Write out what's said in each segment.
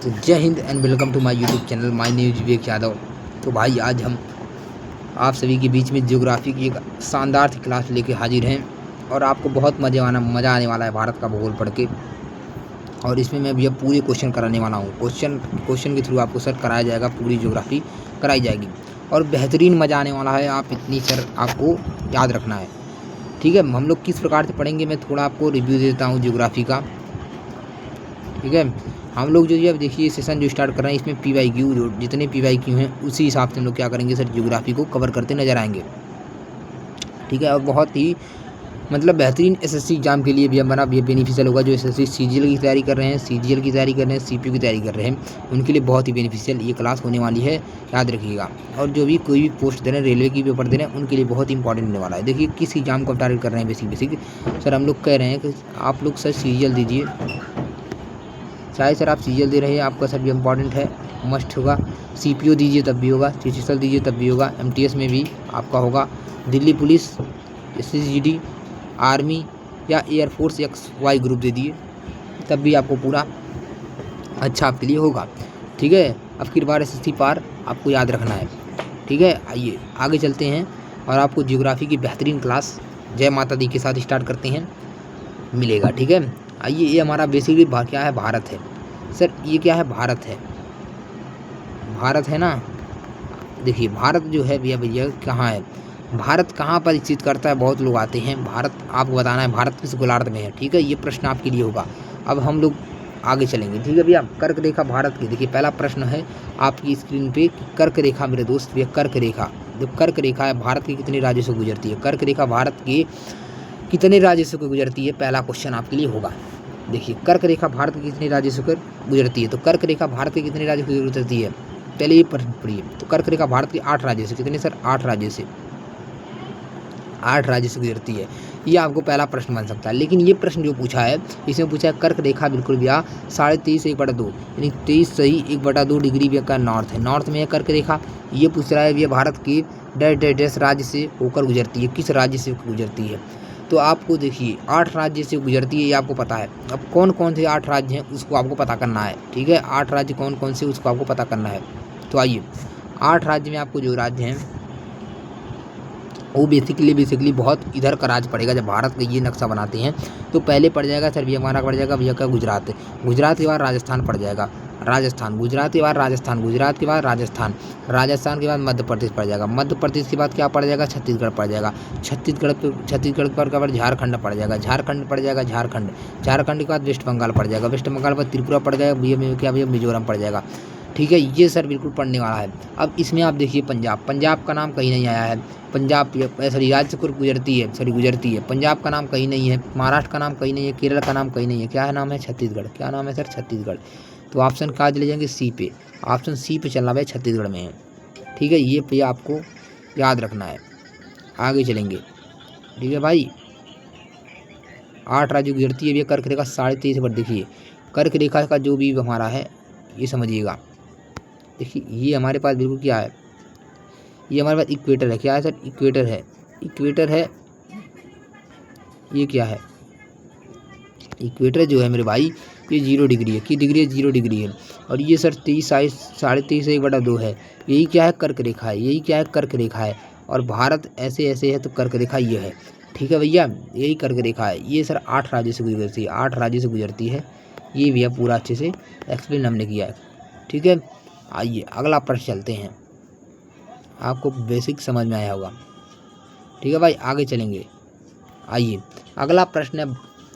तो जय हिंद and welcome to my YouTube channel my name is Vivek Yadav. तो भाई आज हम आप सभी के बीच में ज्योग्राफी की एक शानदार सी क्लास लेके हाजिर हैं और आपको बहुत मज़ा आने वाला है भारत का भूगोल पढ़ के। और इसमें मैं भैया पूरे क्वेश्चन कराने वाला हूँ। क्वेश्चन के थ्रू आपको सर कराया जाएगा, पूरी ज्योग्राफी कराई जाएगी और बेहतरीन मज़ा आने वाला है। आप इतनी सर आपको याद रखना है, ठीक है। हम लोग किस प्रकार से पढ़ेंगे, मैं थोड़ा आपको रिव्यू देता हूँ ज्योग्राफी का, ठीक है। हम लोग जो ये अब देखिए सेशन जो स्टार्ट कर रहे हैं, इसमें PYQ जो जितने PYQ हैं उसी हिसाब से हम लोग क्या करेंगे सर, ज्योग्राफी को कवर करते नजर आएंगे, ठीक है। और बहुत ही मतलब बेहतरीन SSC एग्जाम के लिए भी हमारा ये बेनिफिशियल होगा। जो SSC CGL की तैयारी कर रहे हैं, CGL की तैयारी कर रहे हैं, CPU की तैयारी कर रहे हैं, उनके लिए बहुत ही बेनिफिशियल ये क्लास होने वाली है, याद रखिएगा। और जो भी कोई भी पोस्ट दे रहे हैं, रेलवे की पेपर दे रहे हैं, उनके लिए बहुत इंपॉर्टेंट होने वाला है। देखिए किस एग्जाम को टारगेट कर रहे हैं, बेसिक सर हम लोग कह रहे हैं कि आप लोग सर CGL दीजिए। चाहे सर आप CGL दे रहे हैं, आपका सर भी इम्पॉर्टेंट है, मस्ट होगा। CPU दीजिए तब भी होगा, CCL दीजिए तब भी होगा, MTS में भी आपका होगा, दिल्ली पुलिस, SSGD, आर्मी या एयरफोर्स XY ग्रुप दे दिए तब भी आपको पूरा अच्छा आपके लिए होगा, ठीक है। अब की बार SSC पार आपको याद रखना है, ठीक है। आइए आगे चलते हैं और आपको ज्योग्राफी की बेहतरीन क्लास जय माता दी के साथ स्टार्ट करते हैं, मिलेगा, ठीक है। आइए, ये हमारा बेसिकली क्या है, भारत है सर। ये क्या है, भारत है, भारत है ना। देखिए भारत जो है भैया कहाँ है, भारत कहाँ पर स्थित करता है। बहुत लोग आते हैं, भारत आपको बताना है भारत किस गोलार्ध में है, ठीक है। ये प्रश्न आपके लिए होगा। अब हम लोग आगे चलेंगे, ठीक है भैया। कर्क रेखा भारत की, देखिए पहला प्रश्न है आपकी स्क्रीन पे, कर्क रेखा मेरे दोस्त भैया, कर्क रेखा जो कर्क रेखा है भारत के कितने राज्यों से गुजरती है, कर्क रेखा भारत के कितने राज्यों से गुजरती है, पहला क्वेश्चन आपके लिए होगा। देखिए कर्क रेखा भारत के कितने राज्यों से गुजरती है, तो कर्क रेखा भारत के कितने राज्यों से गुजरती है, पहले ये प्रश्न पढ़िए। तो कर्क रेखा भारत के 8 राज्यों से, कितने सर, 8 राज्यों से, 8 राज्यों से गुजरती है। ये आपको पहला प्रश्न बन सकता है। लेकिन ये प्रश्न जो पूछा है, इसमें पूछा है कर्क रेखा बिल्कुल भैया 23.5 1/2 यानी 23 सही 1/2 डिग्री भैया का नॉर्थ है, नॉर्थ में है कर्क रेखा। ये पूछ रहा है भैया भारत की डैश राज्य से होकर गुजरती है, किस राज्य से गुजरती है। तो आपको देखिए 8 राज्य से गुजरती है, ये आपको पता है। अब कौन कौन से 8 राज्य हैं उसको आपको पता करना है, ठीक है। 8 राज्य कौन कौन से उसको आपको पता करना है। तो आइए 8 राज्य में आपको जो राज्य हैं वो बेसिकली बहुत इधर का राज्य पड़ेगा। जब भारत का ये नक्शा बनाते हैं तो पहले पड़ जाएगा सर भैया हमारा, पड़ जाएगा भैया का गुजरात, गुजरात के बाद राजस्थान पड़ जाएगा, राजस्थान, गुजरात के बाद राजस्थान, गुजरात के बाद राजस्थान, राजस्थान के बाद मध्य प्रदेश पड़ जाएगा, मध्य प्रदेश के बाद क्या पड़ जाएगा, छत्तीसगढ़ पड़ जाएगा, छत्तीसगढ़ पर क्या, झारखंड पड़ जाएगा, झारखंड पड़ जाएगा, झारखंड, झारखंड के बाद वेस्ट बंगाल पड़ जाएगा, वेस्ट बंगाल पर त्रिपुरा पड़ जाएगा, भैया क्या भैया मिजोरम पड़ जाएगा, ठीक है। ये सर बिल्कुल पढ़ने वाला है। अब इसमें आप देखिए पंजाब, पंजाब का नाम कहीं नहीं आया है, पंजाब सॉरी राज्य से गुजरती है, सॉरी गुजरती है, पंजाब का नाम कहीं नहीं है, महाराष्ट्र का नाम कहीं नहीं है, केरल का नाम कहीं नहीं है, क्या है नाम है, छत्तीसगढ़, क्या नाम है सर, छत्तीसगढ़। तो ऑप्शन कहाँ चले जाएंगे, C पे, ऑप्शन C पे चलना भाई, छत्तीसगढ़ में है, ठीक है। ये भैया आपको याद रखना है। आगे चलेंगे, ठीक है भाई। 8 राज्य गुजरती है भैया कर्क रेखा 23.5 पर। देखिए कर्क रेखा का जो भी हमारा है ये समझिएगा। देखिए ये हमारे पास बिल्कुल क्या है, ये हमारे पास इक्वेटर है, क्या है सर, इक्वेटर है, इक्वेटर है। ये क्या है, इक्वेटर जो है मेरे भाई ये 0 डिग्री है, की डिग्री है, 0 डिग्री है। और ये सर 23.5 से 1/2 है, यही क्या है, कर्क रेखा है, यही क्या है, कर्क रेखा है। और भारत ऐसे ऐसे है तो कर्क रेखा ये है, ठीक है भैया, यही कर्क रेखा है। ये सर 8 राज्यों से गुजरती है, 8 राज्यों से गुजरती है। ये भैया पूरा अच्छे से एक्सप्लेन हमने किया है, ठीक है। आइए अगला प्रश्न चलते हैं, आपको बेसिक समझ में आया होगा, ठीक है भाई। आगे चलेंगे, आइए अगला प्रश्न है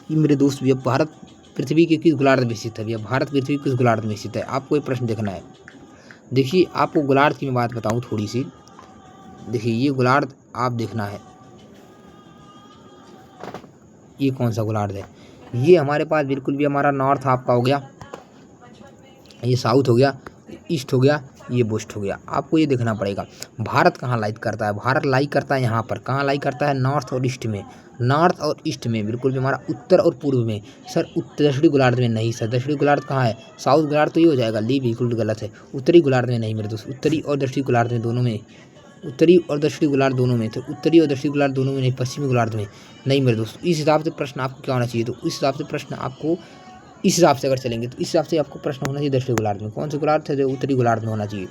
कि मेरे दोस्त भैया भारत पृथ्वी के किस गोलार्ध में स्थित है, भैया भारत पृथ्वी किस गोलार्ध में स्थित है, आपको ये प्रश्न देखना है। देखिए आपको गोलार्ध की मैं बात बताऊं थोड़ी सी। देखिए ये गोलार्ध आप देखना है, ये कौन सा गोलार्ध है, ये हमारे पास बिल्कुल भी हमारा नॉर्थ आपका हो गया, ये साउथ हो गया, ईस्ट हो गया, ये वेस्ट हो गया। आपको ये देखना पड़ेगा भारत कहाँ लाइक करता है। भारत लाइक करता है यहाँ पर, कहाँ लाइक करता है, नॉर्थ और ईस्ट में, नॉर्थ और ईस्ट में बिल्कुल भी हमारा उत्तर और पूर्व में। सर दक्षिणी गोलार्ध में नहीं सर, दक्षिणी गोलार्ध कहाँ है, साउथ गोलार्ध तो ये हो जाएगा, ली बिल्कुल गलत है। उत्तरी गोलार्ध में नहीं मेरे दोस्त, उत्तरी और दक्षिणी गोलार्ध में दोनों में, उत्तरी और दक्षिणी गोलार्ध दोनों में, तो उत्तरी और दक्षिणी गोलार्ध दोनों में नहीं, पश्चिमी गोलार्ध में नहीं मेरे दोस्त। इस हिसाब से प्रश्न आपको क्या होना चाहिए, तो इस हिसाब से प्रश्न आपको इस हिसाब से अगर चलेंगे तो इस हिसाब से आपको प्रश्न होना चाहिए दक्षिणी गोलार्ध में। कौन से गोलार्ध है? जो उत्तरी गोलार्ध में होना चाहिए।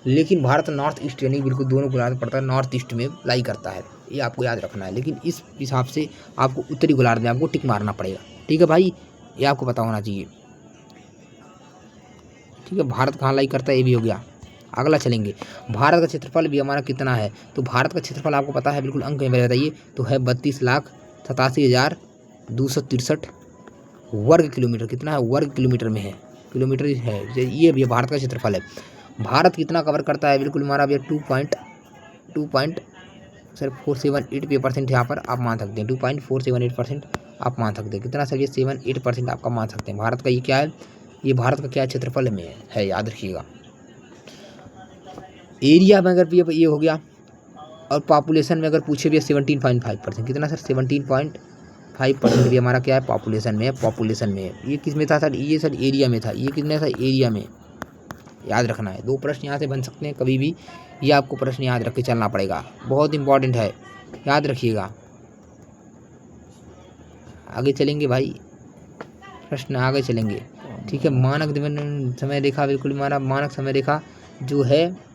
लेकिन भारत नॉर्थ ईस्ट यानी बिल्कुल दोनों गोलार्ध पड़ता है, नॉर्थ ईस्ट में लाई करता है, ये आपको याद रखना है। लेकिन इस हिसाब से आपको उत्तरी गोलार्ध में आपको टिक मारना पड़ेगा, ठीक है भाई, ये आपको पता होना चाहिए, ठीक है। भारत कहाँ लाई करता है ये भी हो गया। अगला चलेंगे, भारत का क्षेत्रफल भी हमारा कितना है? तो भारत का क्षेत्रफल आपको पता है, बिल्कुल अंक में बताइए, तो है 32,87,263 वर्ग किलोमीटर। कितना है? वर्ग किलोमीटर में है, किलोमीटर है, ये भी भारत का क्षेत्रफल है। भारत कितना कवर करता है? बिल्कुल हमारा भैया 2.478% यहाँ पर आप मान सकते हैं, 2.478% आप मान सकते हैं। कितना सर? ये 78% आपका मान सकते हैं। भारत का ये क्या है? ये भारत का क्या क्षेत्रफल में है, याद रखिएगा। एरिया में अगर ये हो गया, और पॉपुलेशन में अगर पूछे भी 17.5%। कितना सर? 17.5% भी हमारा क्या है? पॉपुलेशन में है, पॉपुलेशन में है। ये किस में था सर? ये सर एरिया में था। ये कितने था? एरिया में, याद रखना है। 2 प्रश्न यहाँ से बन सकते हैं कभी भी, ये आपको प्रश्न याद रख के चलना पड़ेगा, बहुत इंपॉर्टेंट है, याद रखिएगा। आगे चलेंगे भाई, प्रश्न आगे चलेंगे, ठीक है। मानक समय रेखा, बिल्कुल हमारा मानक समय रेखा जो है,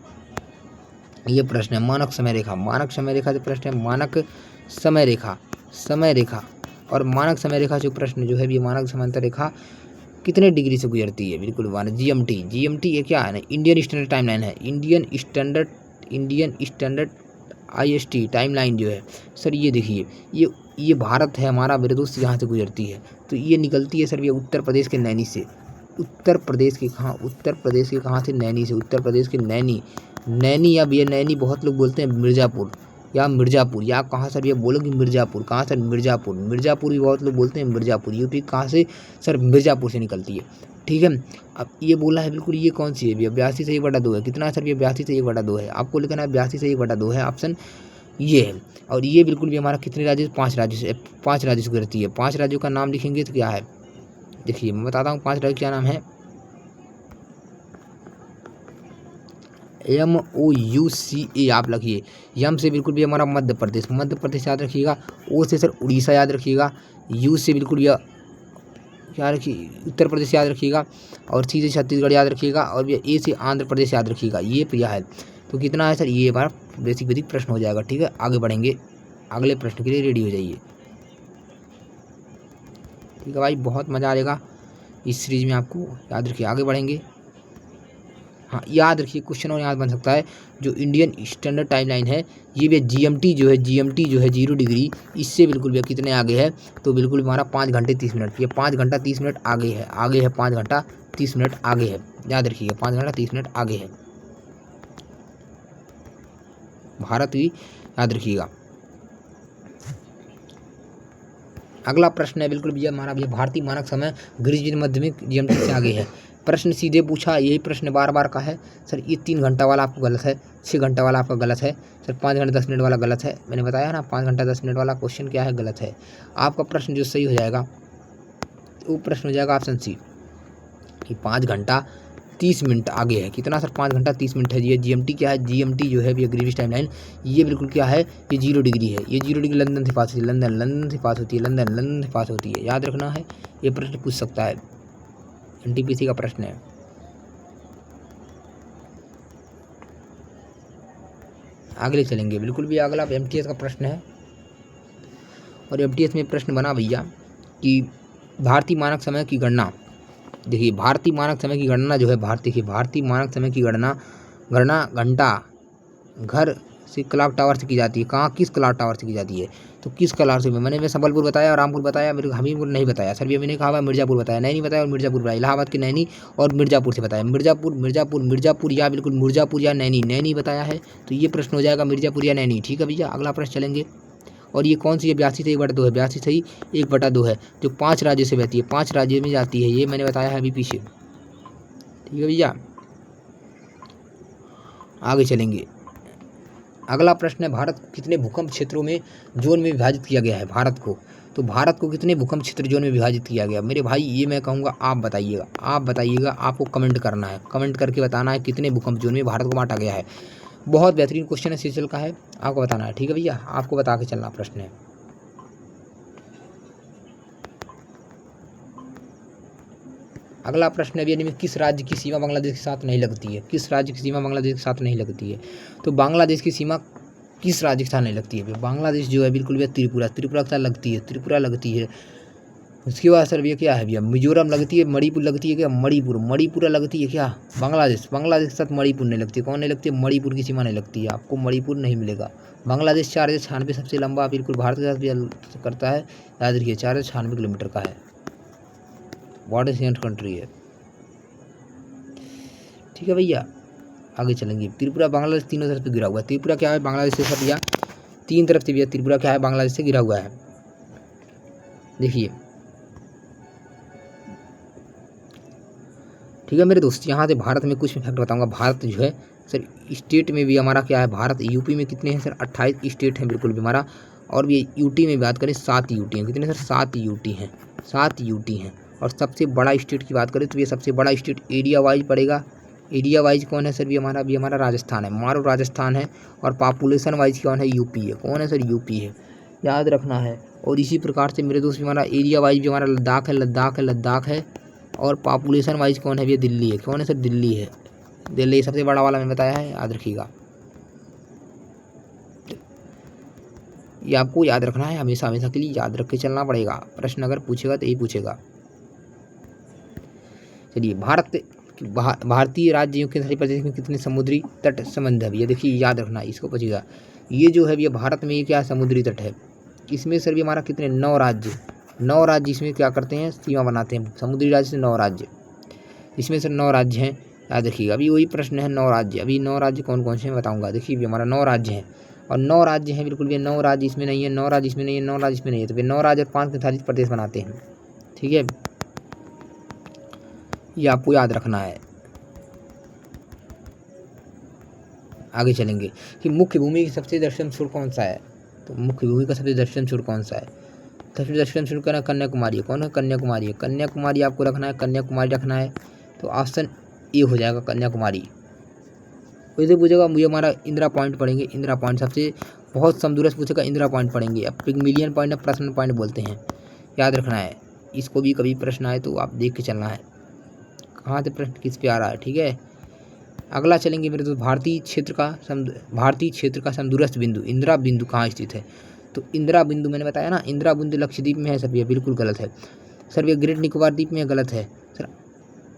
ये प्रश्न है मानक समय रेखा। मानक समय रेखा जो प्रश्न है, मानक समय रेखा, समय रेखा और मानक समय रेखा जो प्रश्न जो है, ये मानक समांतर रेखा कितने डिग्री से गुजरती है? बिल्कुल माना जीएमटी। जीएमटी ये क्या है ना? इंडियन स्टैंडर्ड टाइमलाइन है। इंडियन स्टैंडर्ड आईएसटी टाइमलाइन जो है सर, ये देखिए, ये भारत है हमारा विरदुष यहाँ से गुजरती है, तो ये निकलती है सर ये उत्तर प्रदेश के नैनी से। उत्तर प्रदेश के कहाँ? उत्तर प्रदेश के कहाँ से? नैनी से। उत्तर प्रदेश के नैनी, नैनी या ये नैनी बहुत लोग बोलते हैं मिर्ज़ापुर या मिर्ज़ापुर, या कहाँ सर? ये बोलोगे मिर्ज़ापुर, कहाँ सर? मिर्ज़ापुर, मिर्ज़ापुर भी बहुत लोग बोलते हैं मिर्ज़ापुर। यूपी कहाँ से सर? मिर्ज़ापुर से निकलती है, ठीक है। अब ये बोला है बिल्कुल, ये कौन सी है भैया? 82 से 1/2 है। कितना है सर? ये 82 से 1/2 है, आपको लिखना है 82 से 1/2 है, ऑप्शन ये है। और ये बिल्कुल भी हमारा कितने राज्य? 5 राज्यों से, 5 राज्यों से गुजरती है। 5 राज्यों का नाम लिखेंगे तो क्या है? देखिए मैं बताता हूँ 5 राज्यों क्या नाम है। MOUCA आप लिखिए। यम से बिल्कुल भी हमारा मध्य प्रदेश, मध्य प्रदेश याद रखिएगा। ओ से सर उड़ीसा याद रखिएगा। यू से बिल्कुल भैया क्या रखिए? उत्तर प्रदेश याद रखिएगा। और सी से छत्तीसगढ़ याद रखिएगा। और भैया ए से आंध्र प्रदेश याद रखिएगा। ये भैया है, तो कितना है सर? ये हमारा बेसिक प्रश्न हो जाएगा, ठीक है। आगे बढ़ेंगे, अगले प्रश्न के लिए रेडी हो जाइए, ठीक है भाई। बहुत मज़ा आ जाएगा इस सीरीज में, आपको याद रखिए। आगे बढ़ेंगे, हाँ याद रखिए, क्वेश्चन और याद बन सकता है। जो इंडियन स्टैंडर्ड टाइमलाइन है, ये भी जीएमटी जो है, जीएमटी जो है 0 डिग्री, इससे बिल्कुल भी कितने आगे है? तो बिल्कुल हमारा 5 घंटे 30 मिनट, ये 5 घंटा 30 मिनट आगे है, आगे है 5 घंटा 30 मिनट आगे है, याद रखिएगा 5 घंटा 30 मिनट आगे है भारत की, याद रखिएगा। अगला प्रश्न है बिल्कुल भैया हमारा, भैया भारतीय मानक समय ग्रीनिच मध्य में जीएमटी से आगे है। प्रश्न सीधे पूछा, यही प्रश्न बार बार का है सर। ये 3 घंटा वाला आपको गलत है, 6 घंटा वाला आपका गलत है सर, 5 घंटे 10 मिनट वाला गलत है। मैंने बताया ना 5 घंटा 10 मिनट वाला क्वेश्चन क्या है? गलत है। आपका प्रश्न जो सही हो जाएगा वो प्रश्न हो जाएगा ऑप्शन सी, कि 5 घंटा 30 मिनट आगे है। कितना सर? 5 घंटा 30 मिनट है। ये जीएमटी क्या है? जीएमटी जो है ग्रीनिच टाइमलाइन, ये बिल्कुल क्या है? ये 0 डिग्री है। ये 0 डिग्री लंदन से पास होती है, लंदन से पास होती है, लंदन से पास होती है, याद रखना है। ये प्रश्न पूछ सकता है, एनटीपीसी का प्रश्न है। अगले चलेंगे, बिल्कुल भी अगला एमटीएस का प्रश्न है। और एमटीएस में प्रश्न बना भैया कि भारतीय मानक समय की गणना, देखिए भारतीय मानक समय की गणना जो है, भारतीय मानक समय की गणना घंटा घर से क्लॉक टावर से की जाती है। कहाँ? किस क्लॉक टावर से की जाती है? तो किस क्लॉक से? मैं संबलपुर बताया, रामपुर बताया, मेरे हमीरपुर नहीं बताया सर। भी मैंने कहा मिर्ज़ापुर बताया, नैनी बताया और मिर्ज़ापुर बताया। इलाहाबाद के नैनी और मिर्ज़ापुर से बताया। मिर्ज़ापुर या बिल्कुल मिर्ज़ापुर या नैनी बताया है। तो ये प्रश्न हो जाएगा मिर्ज़ापुर या नैनी, ठीक है भैया। अगला प्रश्न चलेंगे, और ये कौन सी है? 82 से 1/2 है, 82 से 1/2 है, जो 5 राज्यों से बहती है, 5 राज्यों में जाती है। ये मैंने बताया है अभी पीछे, ठीक है भैया। आगे चलेंगे, अगला प्रश्न है, भारत को कितने भूकंप क्षेत्रों में जोन में विभाजित किया गया है? भारत को, तो भारत को कितने भूकंप क्षेत्र जोन में विभाजित किया गया? मेरे भाई ये मैं कहूँगा आप बताइएगा, आपको कमेंट करना है, कमेंट करके बताना है कितने भूकंप जोन में भारत को बांटा गया है। बहुत बेहतरीन क्वेश्चन है, सीरियल का है, आपको बताना है, ठीक है भैया। आपको बता के चलना प्रश्न है। अगला प्रश्न है भैया, किस राज्य की सीमा बांग्लादेश के साथ नहीं लगती है? किस राज्य की सीमा बांग्लादेश के साथ नहीं लगती है? तो बांग्लादेश की सीमा किस राज्य के साथ नहीं लगती है? बांग्लादेश जो है बिल्कुल भैया त्रिपुरा के साथ लगती है, त्रिपुरा लगती है। उसके बाद सर भैया क्या है भैया, मिजोरम लगती है, मणिपुर लगती है क्या? मणिपुरा लगती है क्या? बांग्लादेश के साथ मणिपुर नहीं लगती है। कौन नहीं लगती है? मणिपुर की सीमा नहीं लगती है, आपको मणिपुर नहीं मिलेगा। बांग्लादेश 496 सबसे लंबा बिल्कुल भारत के साथ भी करता है, याद रखिए 496 किलोमीटर का है, बॉर्डर सेंट कंट्री है। ठीक है भैया, आगे चलेंगे। त्रिपुरा बांग्लादेश तीनों तरफ से गिरा हुआ है। त्रिपुरा क्या है बांग्लादेश से भैया? तीन तरफ से भैया त्रिपुरा क्या है बांग्लादेश से गिरा हुआ है। देखिए ठीक है मेरे दोस्त, यहाँ से भारत में कुछ फैक्ट बताऊंगा। भारत जो है सर स्टेट में भी हमारा क्या है, भारत यूपी में कितने हैं सर? 28 स्टेट हैं बिल्कुल भी हमारा। और भी यूटी में बात करें 7 यूटी हैं। कितने सर? 7 यूटी हैं, 7 यूटी हैं। और सबसे बड़ा स्टेट की बात करें तो ये सबसे बड़ा स्टेट एरिया वाइज पड़ेगा। एरिया वाइज कौन है सर? भी हमारा राजस्थान है, मारो राजस्थान है। और पॉपुलेशन वाइज कौन है? यूपी है। कौन है सर? यूपी है, याद रखना है। और इसी प्रकार से मेरे दोस्त हमारा एरिया वाइज भी हमारा लद्दाख है। और पॉपुलेशन वाइज कौन है भैया? दिल्ली है। कौन है सर? दिल्ली है। दिल्ली सबसे बड़ा वाला मैंने बताया है, याद रखिएगा। ये आपको याद रखना है, हमेशा हमेशा के लिए याद रख के चलना पड़ेगा। प्रश्न अगर पूछेगा तो यही पूछेगा। चलिए, भारतीय राज्यों के केंद्रीय प्रदेश में कितने समुद्री तट संबंध है भैया? देखिए याद रखना है, इसको पूछेगा। ये जो है भैया भारत में ये क्या समुद्री तट है? इसमें सर भी हमारा कितने? 9 राज्य इसमें क्या करते हैं? सीमा बनाते हैं। समुद्री राज्य से 9 राज्य, इसमें सर 9 राज्य हैं, याद रखिएगा। अभी वही प्रश्न है 9 राज्य। अभी 9 राज्य कौन कौन से हैं बताऊंगा। देखिए भी हमारा 9 राज्य हैं, और 9 राज्य हैं बिल्कुल भी। 9 राज्य इसमें नहीं है, 9 राज्य इसमें नहीं है, 9 राज्य इसमें नहीं है। तो फिर 9 राज्य और 5 निर्धारित प्रदेश बनाते हैं। ठीक है, ये आपको याद रखना है। आगे चलेंगे कि मुख्य भूमि की सबसे दक्षिण छोर कौन सा है? तो मुख्य भूमि का सबसे दक्षिण छोर कौन सा है? सबसे दक्षिण छोर करना कन्याकुमारी है। कौन है? कन्याकुमारी है। कन्याकुमारी आपको रखना है, कन्याकुमारी रखना है। तो ऑप्शन ए हो जाएगा कन्याकुमारी। वैसे पूछेगा मुझे हमारा इंदिरा पॉइंट पढ़ेंगे। इंदिरा पॉइंट सबसे बहुत समदूरस्थ पूछेगा, इंदिरा पॉइंट पढ़ेंगे। अब पिगमिलियन पॉइंट है, प्रश्न पॉइंट बोलते हैं, याद रखना है। इसको भी कभी प्रश्न आए तो आप देख के चलना है कहाँ से प्रश्न किस पे आ रहा है। ठीक है, अगला चलेंगे मेरे दोस्त। भारतीय क्षेत्र का समदूरस्थ बिंदु इंदिरा बिंदु कहाँ स्थित है? तो इंदिरा बिंदु मैंने बताया ना, इंदिरा बिंदु लक्षद्वीप में है सर, ये बिल्कुल गलत है सर। ये ग्रेट निकोबार द्वीप में गलत है सर।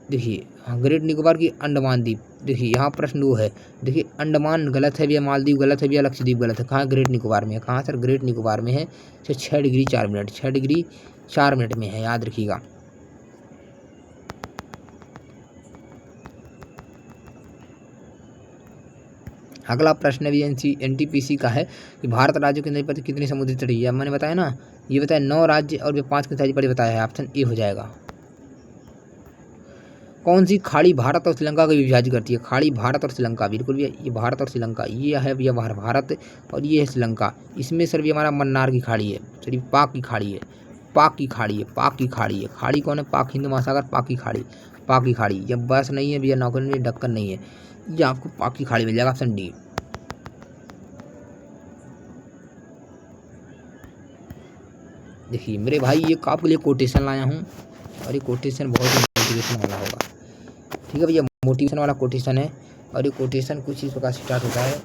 देखिए हाँ, ग्रेट निकोबार की अंडमान द्वीप, देखिए यहाँ प्रश्न वो है। देखिए अंडमान गलत है भैया, मालदीव गलत है भैया, लक्षद्वीप गलत है। कहाँ? ग्रेट निकोबार में है। कहाँ सर? ग्रेट निकोबार में है। 6 डिग्री 4 मिनट, 6 डिग्री 4 मिनट में है, याद रखिएगा। अगला प्रश्न भी NTPC का है कि भारत राज्यों के अंदर कितनी समुद्री तट है? मैंने बताया ना, ये बताया 9 राज्य और 5 के साथ बताया है। ऑप्शन ए हो जाएगा। कौन सी खाड़ी भारत और श्रीलंका को विभाजित करती है? खाड़ी भारत और श्रीलंका, बिल्कुल भी ये भारत और श्रीलंका, ये है भैया भारत और ये है श्रीलंका। इसमें सर भी हमारा मन्नार की खाड़ी है, सर पाक की खाड़ी है, पाक की खाड़ी है, पाक की खाड़ी है। खाड़ी कौन है? पाक, हिंद महासागर, पाक की खाड़ी, पाक की खाड़ी। ये बस नहीं है भैया, नौकरी नहीं, ढक्कन नहीं है, ये आपको पाक की खाड़ी मिल जाएगा। Option D. देखिए मेरे भाई, ये आपके लिए कोटेशन लाया हूँ, और ये कोटेशन बहुत ही मोटिवेशन वाला होगा। ठीक है भैया, मोटिवेशन वाला कोटेशन है, और ये कोटेशन कुछ इस प्रकार स्टार्ट होता है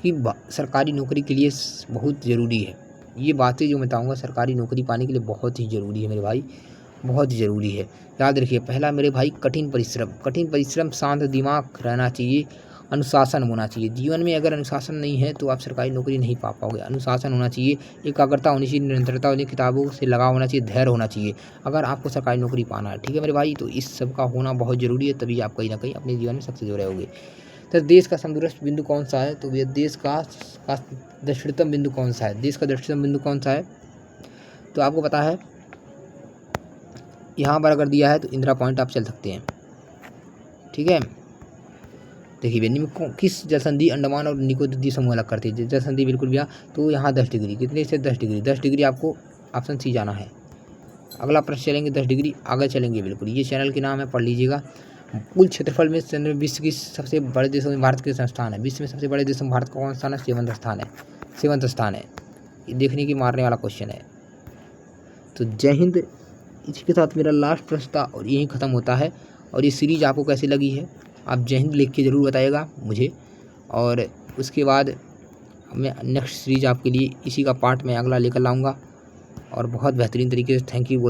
कि सरकारी नौकरी के लिए बहुत ज़रूरी है। ये बातें जो बताऊंगा सरकारी नौकरी पाने के लिए बहुत ही ज़रूरी है मेरे भाई, बहुत ही ज़रूरी है। याद रखिए, पहला मेरे भाई कठिन परिश्रम, शांत दिमाग रहना चाहिए, अनुशासन होना चाहिए। जीवन में अगर अनुशासन नहीं है तो आप सरकारी नौकरी नहीं पा पाओगे। अनुशासन होना चाहिए, एकाग्रता होनी चाहिए, निरंतरता होनी, किताबों से लगाव होना चाहिए, धैर्य होना चाहिए, अगर आपको सरकारी नौकरी पाना है। ठीक है मेरे भाई, तो इस सब का होना बहुत ज़रूरी है, तभी आप कहीं ना कहीं अपने जीवन में सक्सेस हो रहोगे। तो देश का समदूरस्थ बिंदु कौन सा है? तो ये देश का दक्षिणतम बिंदु कौन सा है? देश का दक्षिणतम बिंदु कौन सा है? तो आपको पता है, यहाँ पर अगर दिया है तो इंदिरा पॉइंट आप चल सकते हैं। ठीक है, देखिए निम्न में किस जलसंधि अंडमान और निकोबार द्वीप समूह अलग करती है? जलसंधि बिल्कुल भैया, तो यहाँ 10 डिग्री, कितने से 10 डिग्री, 10 डिग्री आपको ऑप्शन सी जाना है। अगला प्रश्न चलेंगे 10 डिग्री आगे चलेंगे, बिल्कुल ये चैनल के नाम है, पढ़ लीजिएगा। कुल क्षेत्रफल में विश्व की सबसे बड़े देशों में भारत के स्थान है। विश्व में सबसे बड़े देशों में भारत का कौन सा स्थान है? सेवंथ स्थान है। ये देखने की मारने वाला क्वेश्चन है। तो जय हिंद। इसी के साथ मेरा लास्ट प्रश्न था और यही ख़त्म होता है। और ये सीरीज आपको कैसी लगी है आप जय हिंद लिख के ज़रूर बताइएगा मुझे। और उसके बाद मैं नेक्स्ट सीरीज आपके लिए इसी का पार्ट मैं अगला लेकर लाऊंगा और बहुत बेहतरीन तरीके से थैंक यू